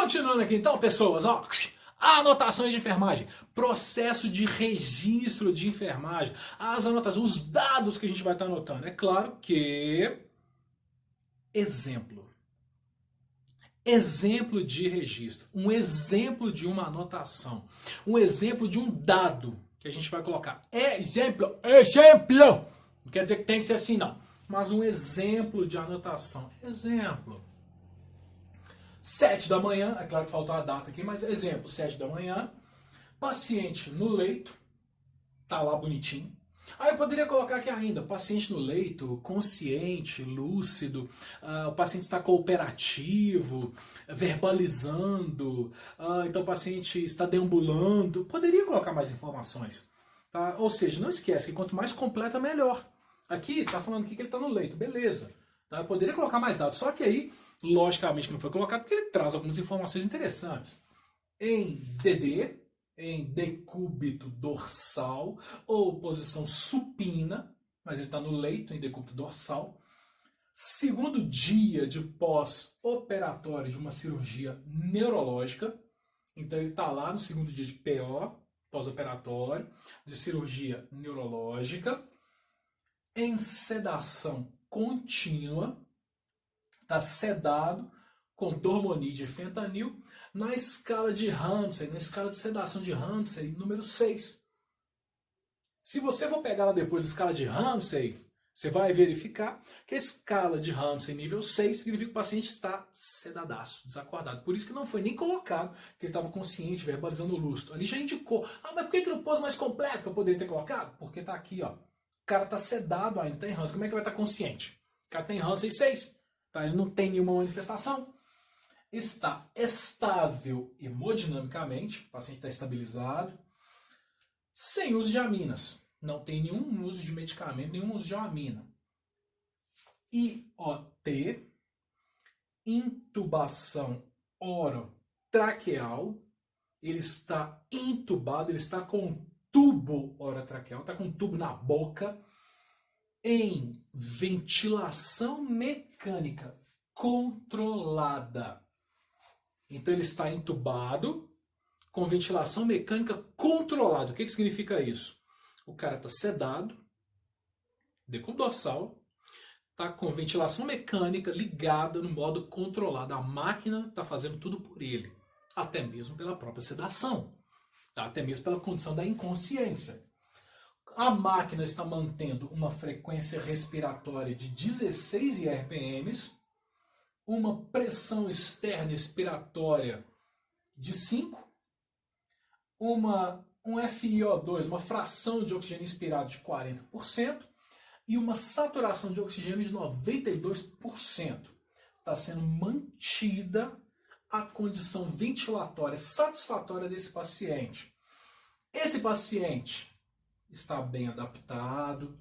Continuando aqui então, pessoas, ó, anotações de enfermagem, processo de registro de enfermagem, as anotações, os dados que a gente vai estar anotando. É claro que exemplo de registro, um exemplo de uma anotação, um exemplo de um dado que a gente vai colocar. Exemplo, não quer dizer que tem que ser assim não, mas um exemplo de anotação. Exemplo. 7 da manhã, é claro que faltou a data aqui, mas exemplo, 7 da manhã, paciente no leito, tá lá bonitinho. Aí eu poderia colocar aqui ainda, paciente no leito, consciente, lúcido, o paciente está cooperativo, verbalizando, então o paciente está deambulando. Poderia colocar mais informações. Tá? Ou seja, não esquece que quanto mais completa, melhor. Aqui está falando que ele está no leito, beleza. Tá? Eu poderia colocar mais dados, só que aí, logicamente que não foi colocado, porque ele traz algumas informações interessantes. Em DD, em decúbito dorsal, ou posição supina, mas ele está no leito, em decúbito dorsal. Segundo dia de pós-operatório de uma cirurgia neurológica, então ele está lá no segundo dia de PO, pós-operatório, de cirurgia neurológica, em sedação contínua, está sedado com dormonide e fentanil, na escala de Ramsay, na escala de sedação de Ramsay, número 6. Se você for pegar lá depois a escala de Ramsay, você vai verificar que a escala de Ramsay nível 6 significa que o paciente está sedadaço, desacordado. Por isso que não foi nem colocado que ele estava consciente, verbalizando o lúcido. Ali já indicou. Mas por que não pôs mais completo que eu poderia ter colocado? Porque está aqui, ó. O cara está sedado ainda, está em Ramsay. Como é que vai estar consciente? O cara tem Ramsay 6. Tá? Ele não tem nenhuma manifestação. Está estável hemodinamicamente, o paciente está estabilizado, sem uso de aminas, não tem nenhum uso de medicamento, nenhum uso de amina. IOT, intubação orotraqueal, ele está intubado, ele está com um tubo orotraqueal, está com um tubo na boca, em ventilação mecânica controlada. Então ele está entubado com ventilação mecânica controlada. O que significa isso? O cara está sedado, decúbito dorsal, está com ventilação mecânica ligada no modo controlado. A máquina está fazendo tudo por ele, até mesmo pela própria sedação, tá? Até mesmo pela condição da inconsciência. A máquina está mantendo uma frequência respiratória de 16 RPMs, uma pressão externa expiratória de 5, um FiO2, uma fração de oxigênio inspirado de 40% e uma saturação de oxigênio de 92%. Está sendo mantida a condição ventilatória satisfatória desse paciente. Esse paciente está bem adaptado,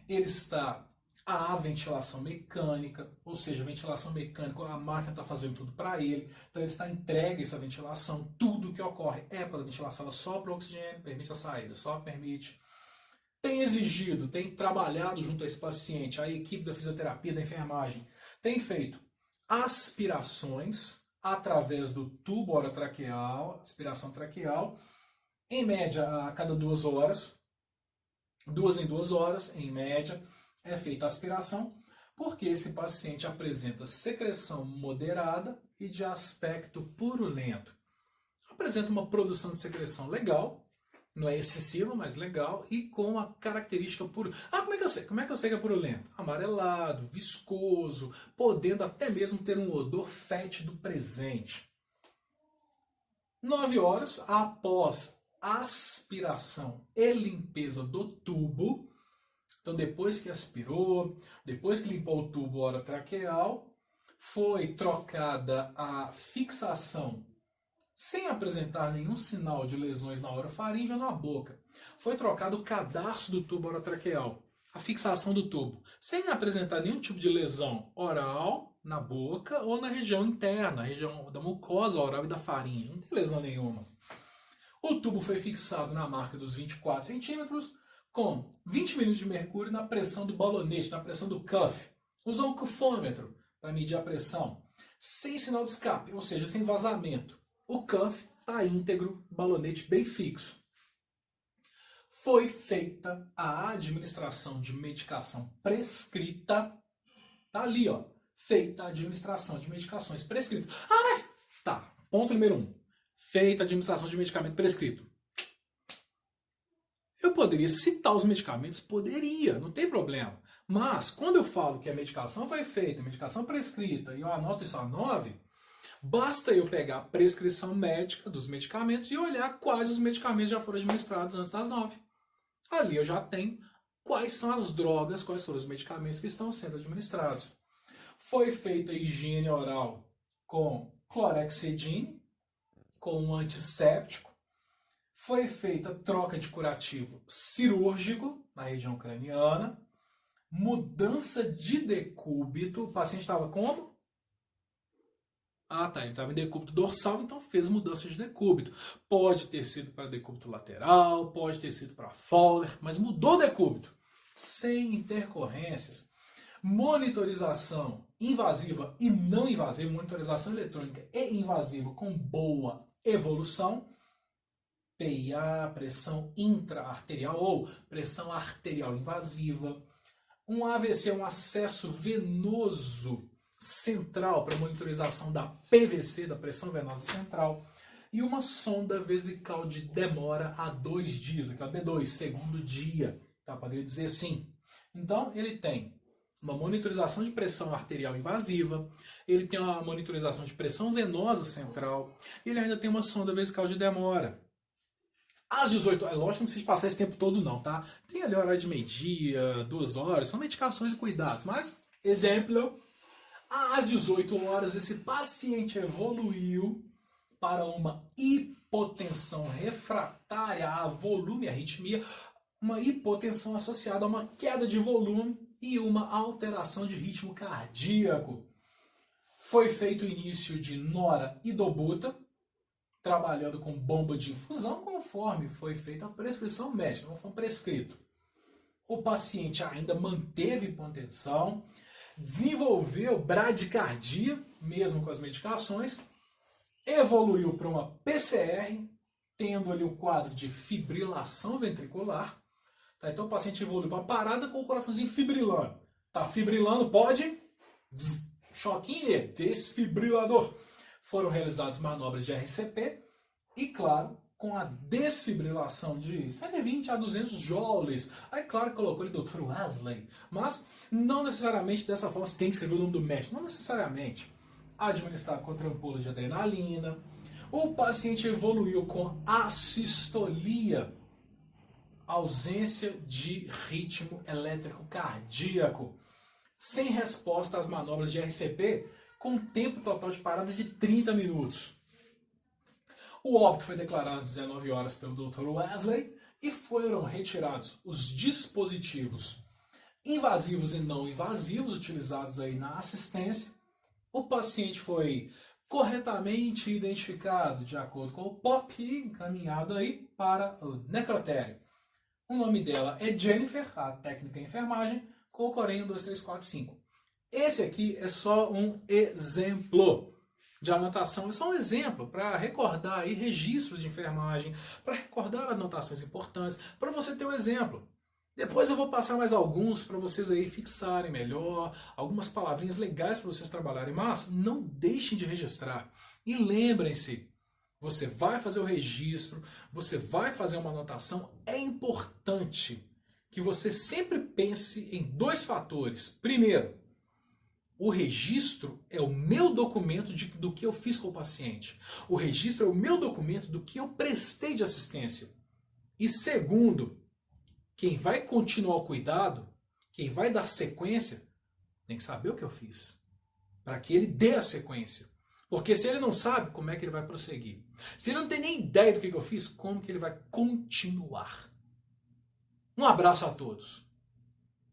ele está à ventilação mecânica, ou seja, ventilação mecânica, a máquina está fazendo tudo para ele, então ele está entregue a essa ventilação, tudo que ocorre é pela ventilação, ela sopra o oxigênio, permite a saída, só permite. Tem exigido, tem trabalhado junto a esse paciente, a equipe da fisioterapia, da enfermagem, tem feito aspirações através do tubo orotraqueal, aspiração traqueal, em média a cada 2 horas, 2 em 2 horas, em média, é feita a aspiração, porque esse paciente apresenta secreção moderada e de aspecto purulento. Apresenta uma produção de secreção legal, não é excessiva, mas legal, e com uma característica pura. Como é que eu sei? Como é que eu sei que é purulento? Amarelado, viscoso, podendo até mesmo ter um odor fétido presente. 9 horas após aspiração e limpeza do tubo. Então, depois que aspirou, depois que limpou o tubo orotraqueal, foi trocada a fixação sem apresentar nenhum sinal de lesões na orofaringe ou na boca. Foi trocado o cadarço do tubo orotraqueal, a fixação do tubo, sem apresentar nenhum tipo de lesão oral, na boca ou na região interna, na região da mucosa oral e da faringe. Não tem lesão nenhuma. O tubo foi fixado na marca dos 24 centímetros, com 20 milímetros de mercúrio na pressão do balonete, na pressão do cuff. Usou um cufômetro para medir a pressão. sem sinal de escape, ou seja, sem vazamento. O cuff está íntegro, balonete bem fixo. Foi feita a administração de medicação prescrita. Tá ali, ó. Feita a administração de medicações prescritas. Ah, mas... Tá, ponto número 1. Feita a administração de medicamento prescrito. Eu poderia citar os medicamentos? Poderia, não tem problema. Mas, quando eu falo que a medicação foi feita, a medicação prescrita, e eu anoto isso a 9, basta eu pegar a prescrição médica dos medicamentos e olhar quais os medicamentos já foram administrados antes das 9. Ali eu já tenho quais são as drogas, quais foram os medicamentos que estão sendo administrados. Foi feita a higiene oral com clorexidine, com um antisséptico. Foi feita troca de curativo cirúrgico na região craniana. Mudança de decúbito. O paciente estava como? Ah, tá. Ele estava em decúbito dorsal, então fez mudança de decúbito. Pode ter sido para decúbito lateral, pode ter sido para Fowler, mas mudou o decúbito. Sem intercorrências. Monitorização invasiva e não invasiva, monitorização eletrônica e invasiva com boa evolução. PIA, pressão intraarterial ou pressão arterial invasiva. Um AVC, um acesso venoso central para monitorização da PVC, da pressão venosa central. E uma sonda vesical de demora a 2 dias, que é o D2, segundo dia. Tá? Poderia dizer assim. Então, ele tem uma monitorização de pressão arterial invasiva, ele tem uma monitorização de pressão venosa central, e ele ainda tem uma sonda vesical de demora. Às 18 horas, lógico que não precisa passar esse tempo todo não, tá? Tem ali horário de meio-dia, 2 horas, são medicações e cuidados, mas, exemplo, às 18 horas esse paciente evoluiu para uma hipotensão refratária a volume e arritmia, uma hipotensão associada a uma queda de volume e uma alteração de ritmo cardíaco. Foi feito o início de nora-idobuta, trabalhando com bomba de infusão, conforme foi feita a prescrição médica, conforme prescrito. O paciente ainda manteve hipotensão, desenvolveu bradicardia, mesmo com as medicações, evoluiu para uma PCR, tendo ali o quadro de fibrilação ventricular. Tá, então o paciente evolui para uma parada com o coraçãozinho fibrilando. Tá fibrilando, pode... choquinho, desfibrilador. Foram realizadas manobras de RCP e, claro, com a desfibrilação de 120 a 200 joules. Aí, claro, colocou ele Dr. Wesley. Mas não necessariamente dessa forma você tem que escrever o nome do médico. Não necessariamente. Administrado com ampolas de adrenalina. O paciente evoluiu com assistolia, ausência de ritmo elétrico cardíaco, sem resposta às manobras de RCP, com tempo total de parada de 30 minutos. O óbito foi declarado às 19 horas pelo Dr. Wesley e foram retirados os dispositivos invasivos e não invasivos utilizados aí na assistência. O paciente foi corretamente identificado de acordo com o POP e encaminhado aí para o necrotério. O nome dela é Jennifer, a técnica em enfermagem, com o Corém 12345. Esse aqui é só um exemplo de anotação, é só um exemplo para recordar aí registros de enfermagem, para recordar anotações importantes, para você ter um exemplo. Depois eu vou passar mais alguns para vocês aí fixarem melhor, algumas palavrinhas legais para vocês trabalharem, mas não deixem de registrar. E lembrem-se, você vai fazer o registro, você vai fazer uma anotação, é importante que você sempre pense em 2 fatores. Primeiro, o registro é o meu documento do que eu fiz com o paciente. O registro é o meu documento do que eu prestei de assistência. E segundo, quem vai continuar o cuidado, quem vai dar sequência, tem que saber o que eu fiz, para que ele dê a sequência. Porque se ele não sabe, como é que ele vai prosseguir? Se ele não tem nem ideia do que eu fiz, como que ele vai continuar? Um abraço a todos.